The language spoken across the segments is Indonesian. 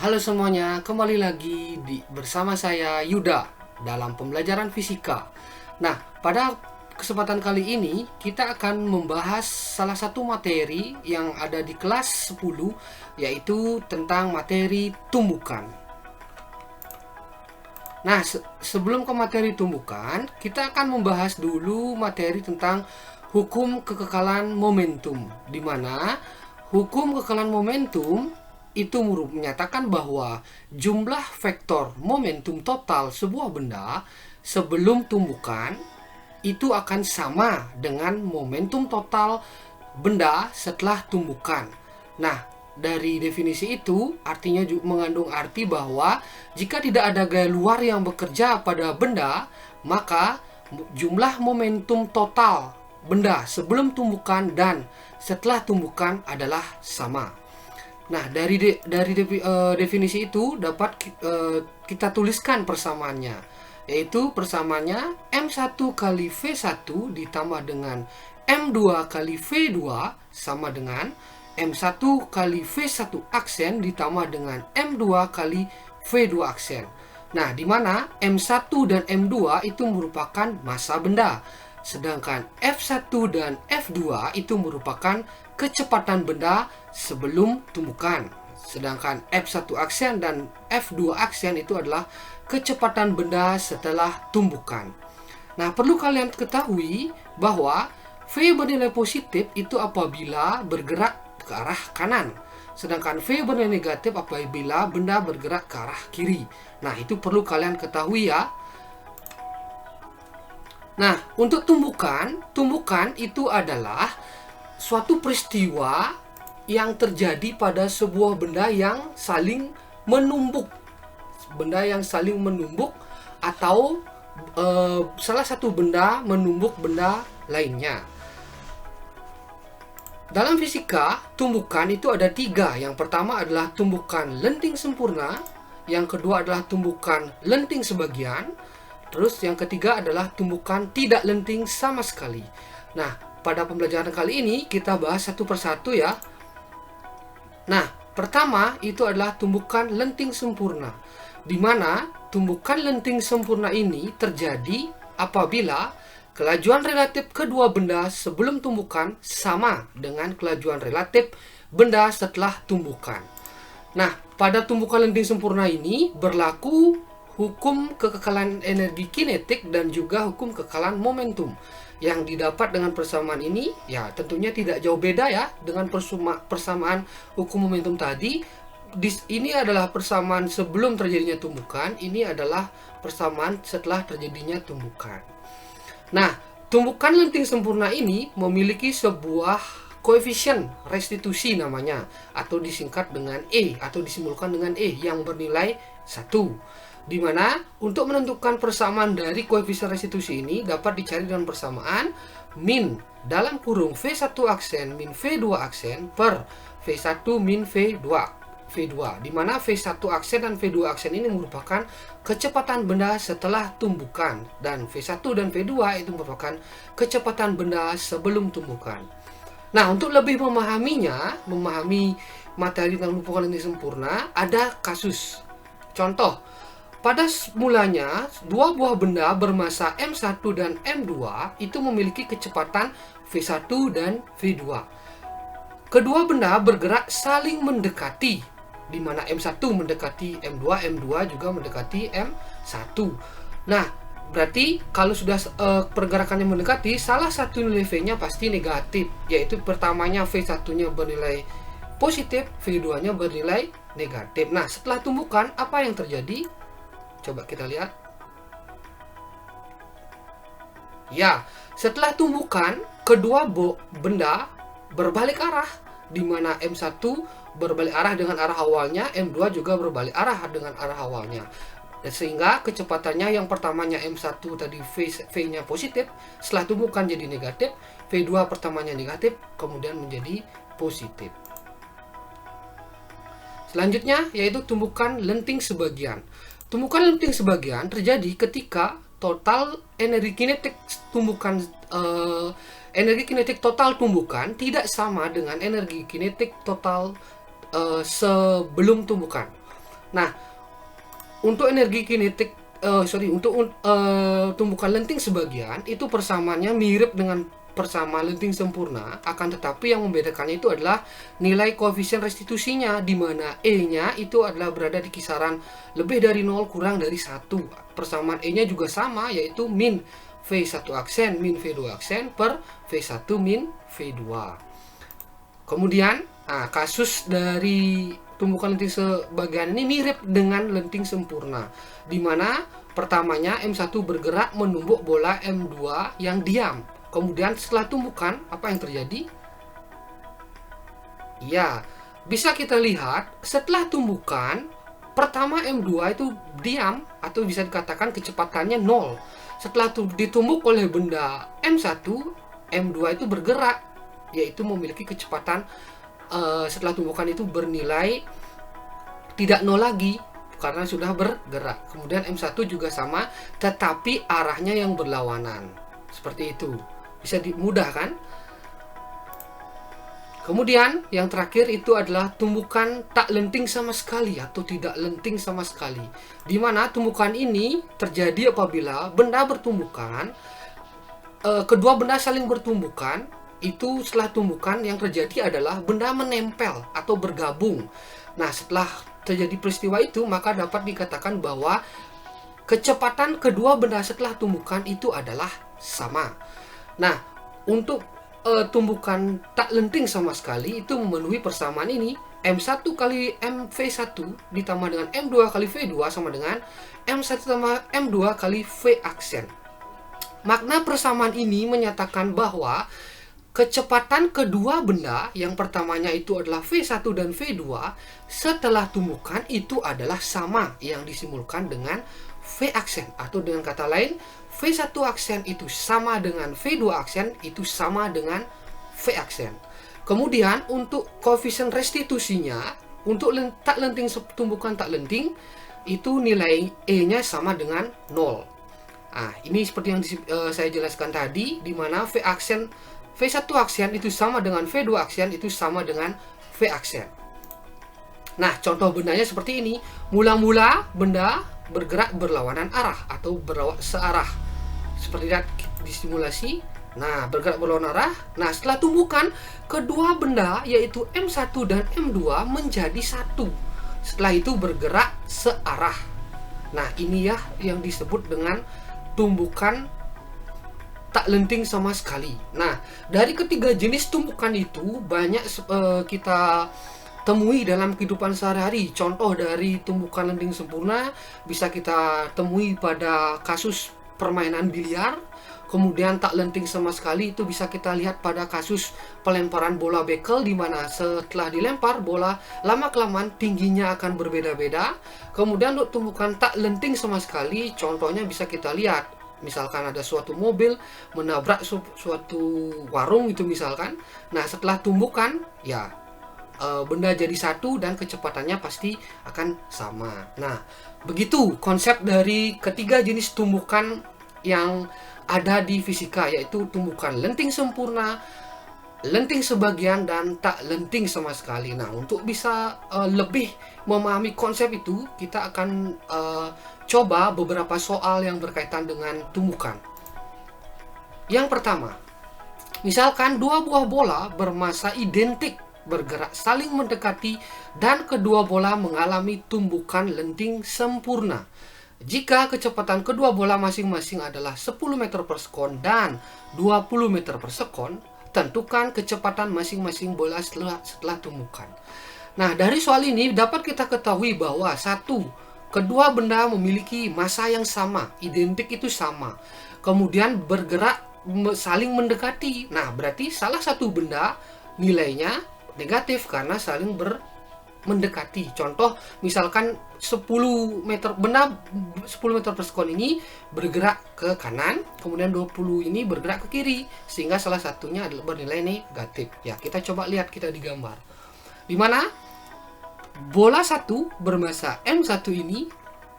Halo semuanya, kembali lagi bersama saya Yuda dalam pembelajaran fisika. Nah, pada kesempatan kali ini kita akan membahas salah satu materi yang ada di kelas 10, yaitu tentang materi tumbukan. Nah, sebelum ke materi tumbukan, kita akan membahas dulu materi tentang hukum kekekalan momentum, di mana hukum kekekalan momentum itu menyatakan bahwa jumlah vektor momentum total sebuah benda sebelum tumbukan itu akan sama dengan momentum total benda setelah tumbukan. Nah, dari definisi itu artinya mengandung arti bahwa jika tidak ada gaya luar yang bekerja pada benda, maka jumlah momentum total benda sebelum tumbukan dan setelah tumbukan adalah sama. Nah, dari definisi itu dapat kita tuliskan persamaannya, yaitu persamaannya M1 kali V1 ditambah dengan M2 kali V2 sama dengan M1 kali V1 aksen ditambah dengan M2 kali V2 aksen. Nah, di mana M1 dan M2 itu merupakan massa benda, sedangkan F1 dan F2 itu merupakan kecepatan benda sebelum tumbukan. Sedangkan F1 aksen dan F2 aksen itu adalah kecepatan benda setelah tumbukan. Nah, perlu kalian ketahui bahwa V bernilai positif itu apabila bergerak ke arah kanan, sedangkan V bernilai negatif apabila benda bergerak ke arah kiri. Nah, itu perlu kalian ketahui ya. Nah, untuk tumbukan itu adalah suatu peristiwa yang terjadi pada sebuah benda yang saling menumbuk. Benda yang saling menumbuk atau salah satu benda menumbuk benda lainnya. Dalam fisika, tumbukan itu ada 3. Yang pertama adalah tumbukan lenting sempurna, yang kedua adalah tumbukan lenting sebagian, terus yang ketiga adalah tumbukan tidak lenting sama sekali. Nah, pada pembelajaran kali ini kita bahas satu persatu ya. Nah, pertama itu adalah tumbukan lenting sempurna, di mana tumbukan lenting sempurna ini terjadi apabila kelajuan relatif kedua benda sebelum tumbukan sama dengan kelajuan relatif benda setelah tumbukan. Nah, pada tumbukan lenting sempurna ini berlaku hukum kekekalan energi kinetik dan juga hukum kekekalan momentum. Yang didapat dengan persamaan ini ya tentunya tidak jauh beda ya dengan persamaan hukum momentum tadi. Ini adalah persamaan sebelum terjadinya tumbukan, ini adalah persamaan setelah terjadinya tumbukan. Nah, tumbukan lenting sempurna ini memiliki sebuah koefisien restitusi namanya, atau disingkat dengan E atau disimbolkan dengan E yang bernilai 1. Di mana untuk menentukan persamaan dari koefisien restitusi ini dapat dicari dengan persamaan min dalam kurung V1 aksen min V2 aksen per V1 min V2, di mana V1 aksen dan V2 aksen ini merupakan kecepatan benda setelah tumbukan dan V1 dan V2 itu merupakan kecepatan benda sebelum tumbukan. Nah, untuk lebih memahami materi tentang tumbukan lenting sempurna, ada kasus. Contoh, pada mulanya dua buah benda bermassa M1 dan M2 itu memiliki kecepatan V1 dan V2. Kedua benda bergerak saling mendekati, di mana M1 mendekati M2, M2 juga mendekati M1. Nah, berarti kalau sudah pergerakannya mendekati, salah satu nilai V-nya pasti negatif, yaitu pertamanya V1-nya bernilai positif, V2-nya bernilai negatif. Nah, setelah tumbukan apa yang terjadi? Coba kita lihat. Ya, setelah tumbukan, kedua benda berbalik arah, di mana M1 berbalik arah dengan arah awalnya, M2 juga berbalik arah dengan arah awalnya. Sehingga kecepatannya yang pertamanya M1 tadi V-nya positif, setelah tumbukan jadi negatif, V2 pertamanya negatif, kemudian menjadi positif. Selanjutnya yaitu tumbukan lenting sebagian. Tumbukan lenting sebagian terjadi ketika total energi kinetik total tumbukan tidak sama dengan energi kinetik total sebelum tumbukan. Nah, untuk energi kinetik, untuk tumbukan lenting sebagian itu persamaannya mirip dengan persamaan lenting sempurna, akan tetapi yang membedakannya itu adalah nilai koefisien restitusinya, di mana E-nya itu adalah berada di kisaran lebih dari 0 kurang dari 1. Persamaan E-nya juga sama, yaitu min V1 aksen min V2 aksen per V1 min V2. Kemudian, kasus dari tumbukan lenting sebagian ini mirip dengan lenting sempurna, di mana pertamanya M1 bergerak menumbuk bola M2 yang diam. Kemudian setelah tumbukan, apa yang terjadi? Ya, bisa kita lihat setelah tumbukan, pertama M2 itu diam atau bisa dikatakan kecepatannya 0. Setelah ditumbuk oleh benda M1, M2 itu bergerak, yaitu memiliki kecepatan setelah tumbukan itu bernilai tidak 0 lagi karena sudah bergerak. Kemudian M1 juga sama, tetapi arahnya yang berlawanan. Seperti itu. Bisa dimudahkan. Kemudian yang terakhir itu adalah tumbukan tak lenting sama sekali atau tidak lenting sama sekali, di mana tumbukan ini terjadi apabila benda bertumbukan, kedua benda saling bertumbukan. Itu setelah tumbukan yang terjadi adalah benda menempel atau bergabung. Nah, setelah terjadi peristiwa itu, maka dapat dikatakan bahwa kecepatan kedua benda setelah tumbukan itu adalah sama. Nah, untuk tumbukan tak lenting sama sekali itu memenuhi persamaan ini, M1 kali MV1 ditambah dengan M2 kali V2 sama dengan M1 tambah M2 kali V aksen. Makna persamaan ini menyatakan bahwa kecepatan kedua benda yang pertamanya itu adalah V1 dan V2 setelah tumbukan itu adalah sama yang disimbolkan dengan V aksen, atau dengan kata lain V1 aksen itu sama dengan V2 aksen itu sama dengan V aksen. Kemudian untuk koefisien restitusinya untuk tak lenting tumbukan tak lenting itu nilai E-nya sama dengan 0. Nah, ini seperti yang saya jelaskan tadi, di mana V1 aksen itu sama dengan V2 aksen itu sama dengan V aksen. Nah, contoh bendanya seperti ini. Mula-mula benda bergerak berlawanan arah atau searah. Seperti lihat di simulasi. Nah, bergerak berlawanan arah. Nah, setelah tumbukan, kedua benda yaitu M1 dan M2 menjadi satu. Setelah itu bergerak searah. Nah, ini ya yang disebut dengan tumbukan tak lenting sama sekali. Nah, dari ketiga jenis tumbukan itu banyak kita temui dalam kehidupan sehari-hari. Contoh dari tumbukan lenting sempurna bisa kita temui pada kasus permainan biliar. Kemudian tak lenting sama sekali itu bisa kita lihat pada kasus pelemparan bola bekel, di mana setelah dilempar bola lama-kelamaan tingginya akan berbeda-beda. Kemudian untuk tumbukan tak lenting sama sekali, contohnya bisa kita lihat misalkan ada suatu mobil menabrak suatu warung itu misalkan. Nah, setelah tumbukan ya benda jadi satu dan kecepatannya pasti akan sama. Nah, begitu konsep dari ketiga jenis tumbukan yang ada di fisika, yaitu tumbukan lenting sempurna, lenting sebagian, dan tak lenting sama sekali. Nah, untuk bisa lebih memahami konsep itu, kita akan coba beberapa soal yang berkaitan dengan tumbukan. Yang pertama, misalkan dua buah bola bermasa identik bergerak saling mendekati dan kedua bola mengalami tumbukan lenting sempurna. Jika kecepatan kedua bola masing-masing adalah 10 meter per sekon dan 20 meter per sekon, tentukan kecepatan masing-masing bola setelah tumbukan. Nah, dari soal ini dapat kita ketahui bahwa kedua benda memiliki massa yang sama, identik itu sama. Kemudian bergerak saling mendekati. Nah, berarti salah satu benda nilainya negatif karena saling mendekati. Contoh, misalkan 10 meter benda 10 meter per sekon ini bergerak ke kanan, kemudian 20 ini bergerak ke kiri, sehingga salah satunya adalah bernilai negatif. Ya, kita coba lihat kita digambar. Di mana bola 1 bermassa M1 ini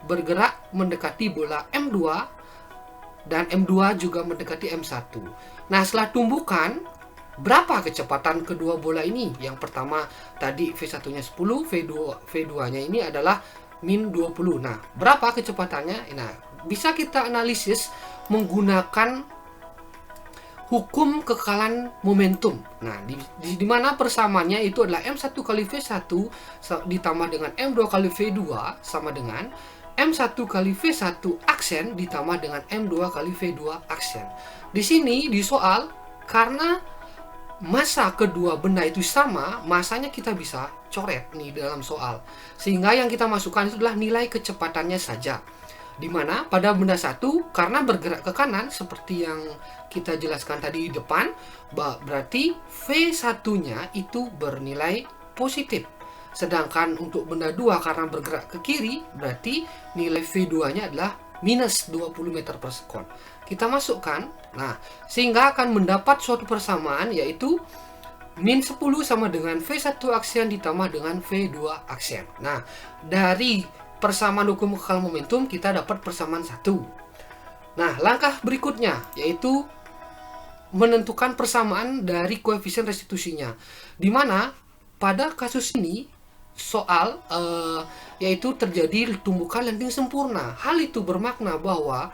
bergerak mendekati bola M2 dan M2 juga mendekati M1. Nah, setelah tumbukan, berapa kecepatan kedua bola ini? Yang pertama tadi V1-nya 10, V2-nya ini adalah min 20. Nah, berapa kecepatannya? Nah, bisa kita analisis menggunakan hukum kekekalan momentum. Nah, di mana persamaannya itu adalah M1 kali V1 ditambah dengan M2 kali V2 sama dengan M1 kali V1 aksen ditambah dengan M2 kali V2 aksen. Di sini di soal, karena massa kedua benda itu sama, masanya kita bisa coret nih dalam soal. Sehingga yang kita masukkan itu adalah nilai kecepatannya saja. Dimana pada benda satu, karena bergerak ke kanan seperti yang kita jelaskan tadi di depan, berarti V1-nya itu bernilai positif. Sedangkan untuk benda 2 karena bergerak ke kiri, berarti nilai V2-nya adalah minus 20 meter per sekon. Kita masukkan, nah, sehingga akan mendapat suatu persamaan, yaitu min 10 sama dengan V1 aksen ditambah dengan V2 aksen. Nah, dari persamaan hukum kekekalan momentum kita dapat persamaan 1. Nah, langkah berikutnya yaitu menentukan persamaan dari koefisien restitusinya. Di mana pada kasus ini soal yaitu terjadi tumbukan lenting sempurna. Hal itu bermakna bahwa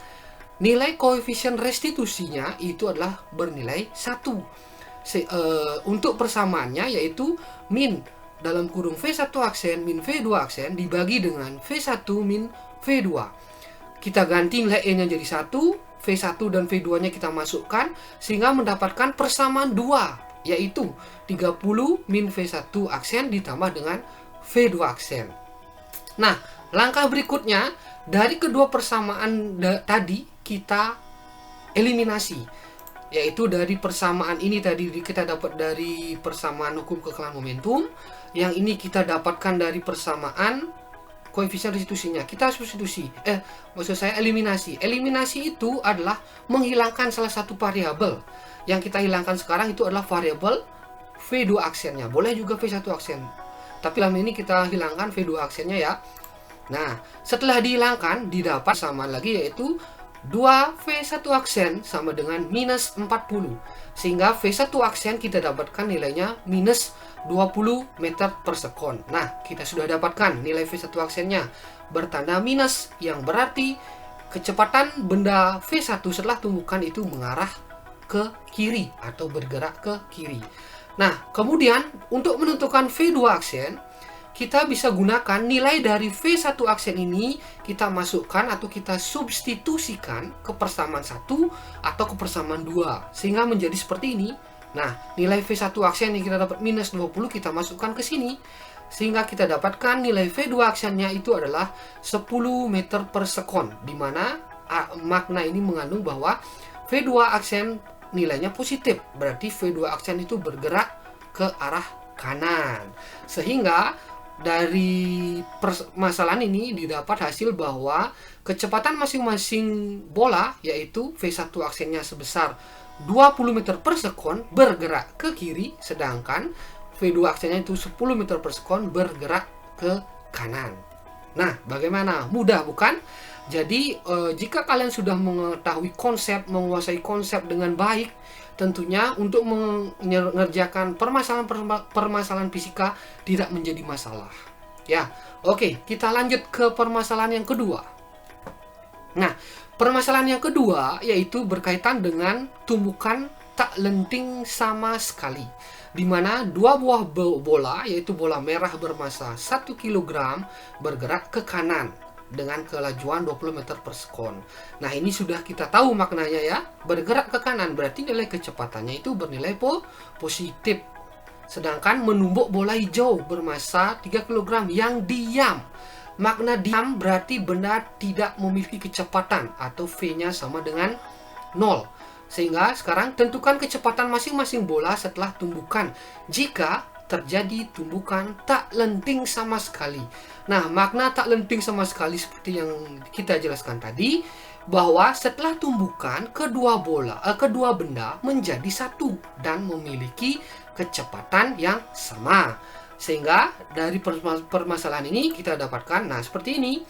nilai koefisien restitusinya itu adalah bernilai 1. Untuk persamaannya yaitu min dalam kurung V1 aksen min V2 aksen dibagi dengan V1 min V2. Kita ganti nilai E nya jadi 1, V1 dan V2 nya kita masukkan sehingga mendapatkan persamaan 2, yaitu 30 min V1 aksen ditambah dengan V2 aksen. Nah, langkah berikutnya dari kedua persamaan tadi kita eliminasi, yaitu dari persamaan ini tadi kita dapat dari persamaan hukum kekekalan momentum, yang ini kita dapatkan dari persamaan koefisien restitusinya. Kita substitusi, maksud saya eliminasi. Eliminasi itu adalah menghilangkan salah satu variabel. Yang kita hilangkan sekarang itu adalah variabel V2 aksennya. Boleh juga V1 aksen, tapi lama ini kita hilangkan V2 aksennya ya. Nah, setelah dihilangkan didapat sama lagi, yaitu 2V1 aksen sama dengan minus 40. Sehingga V1 aksen kita dapatkan nilainya minus 20 meter per sekon. Nah, kita sudah dapatkan nilai V1 aksennya bertanda minus, yang berarti kecepatan benda V1 setelah tumbukan itu mengarah ke kiri atau bergerak ke kiri. Nah, kemudian untuk menentukan V2 aksen, kita bisa gunakan nilai dari V1 aksen ini, kita masukkan atau kita substitusikan ke persamaan 1 atau ke persamaan 2, sehingga menjadi seperti ini. Nah, nilai V1 aksen yang kita dapat minus 20 kita masukkan ke sini, sehingga kita dapatkan nilai V2 aksennya itu adalah 10 meter per sekon, di mana makna ini mengandung bahwa V2 aksen nilainya positif, berarti V2 aksen itu bergerak ke arah kanan. Sehingga dari permasalahan ini didapat hasil bahwa kecepatan masing-masing bola, yaitu V1 aksennya sebesar 20 meter per sekon bergerak ke kiri, sedangkan V2 aksennya itu 10 meter per sekon bergerak ke kanan. Nah, bagaimana? Mudah bukan? Jadi jika kalian sudah mengetahui konsep, menguasai konsep dengan baik, tentunya untuk mengerjakan permasalahan fisika tidak menjadi masalah. Ya, oke, kita lanjut ke permasalahan yang kedua. Nah, permasalahan yang kedua yaitu berkaitan dengan tumbukan tak lenting sama sekali, di mana dua buah bola, yaitu bola merah bermassa 1 kg bergerak ke kanan dengan kelajuan 20 meter per sekon. Nah, ini sudah kita tahu maknanya ya. Bergerak ke kanan berarti nilai kecepatannya itu bernilai positif. Sedangkan menumbuk bola hijau bermassa 3 kg yang diam. Makna diam berarti benda tidak memiliki kecepatan atau V-nya sama dengan 0. Sehingga sekarang tentukan kecepatan masing-masing bola setelah tumbukan jika terjadi tumbukan tak lenting sama sekali. Nah, makna tak lenting sama sekali seperti yang kita jelaskan tadi, bahwa setelah tumbukan kedua benda menjadi satu dan memiliki kecepatan yang sama. Sehingga dari permasalahan ini kita dapatkan, nah seperti ini.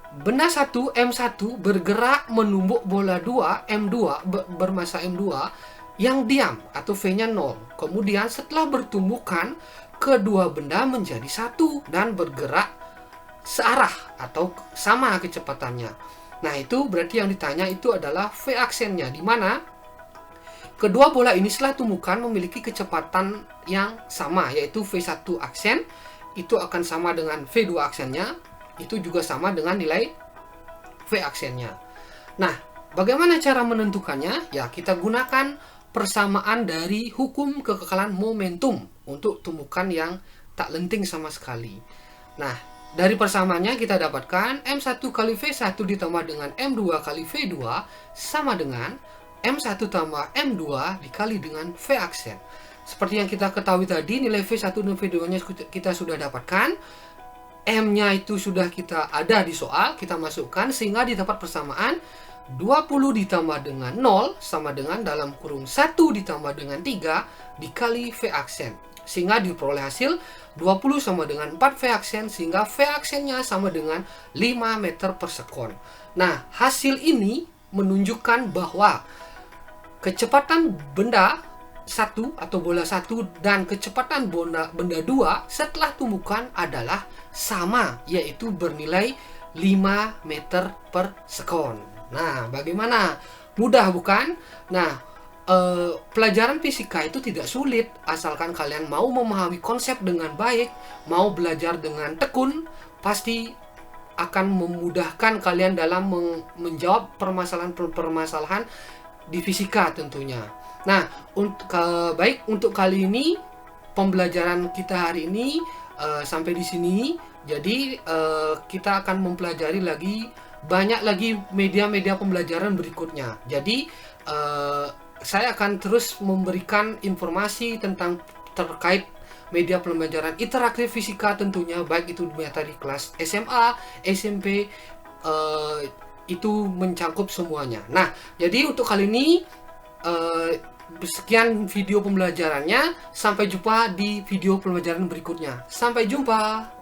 Benda 1 M1 bergerak menumbuk bola 2 M2 bermassa M2 yang diam atau V-nya 0. Kemudian setelah bertumbukan kedua benda menjadi satu dan bergerak searah atau sama kecepatannya. Nah, itu berarti yang ditanya itu adalah V aksennya, di mana kedua bola ini setelah tumbukan memiliki kecepatan yang sama, yaitu V1 aksen itu akan sama dengan V2 aksennya, itu juga sama dengan nilai V aksennya. Nah, bagaimana cara menentukannya? Ya, kita gunakan persamaan dari hukum kekekalan momentum untuk tumbukan yang tak lenting sama sekali. Nah, dari persamaannya kita dapatkan M1 kali V1 ditambah dengan M2 kali V2 sama dengan M1 tambah M2 dikali dengan V aksen. Seperti yang kita ketahui tadi, nilai V1 dan V2 nya kita sudah dapatkan. M-nya itu sudah kita ada di soal, kita masukkan sehingga didapat persamaan 20 ditambah dengan 0 sama dengan dalam kurung 1 ditambah dengan 3 dikali V aksen. Sehingga diperoleh hasil 20 sama dengan 4 V aksen, sehingga V aksennya sama dengan 5 meter per sekon. Nah, hasil ini menunjukkan bahwa kecepatan benda 1 atau bola 1 dan kecepatan benda 2 setelah tumbukan adalah sama, yaitu bernilai 5 meter per sekon. Nah, bagaimana? Mudah bukan? Nah, pelajaran fisika itu tidak sulit asalkan kalian mau memahami konsep dengan baik, mau belajar dengan tekun, pasti akan memudahkan kalian dalam menjawab permasalahan-permasalahan di fisika tentunya. Nah, baik untuk kali ini pembelajaran kita hari ini sampai di sini. Jadi kita akan mempelajari banyak lagi media-media pembelajaran berikutnya. Jadi saya akan terus memberikan informasi terkait media pembelajaran interaktif fisika tentunya, baik itu dari kelas SMA, SMP, itu mencangkup semuanya. Nah, jadi untuk kali ini sekian video pembelajarannya. Sampai jumpa di video pembelajaran berikutnya. Sampai jumpa.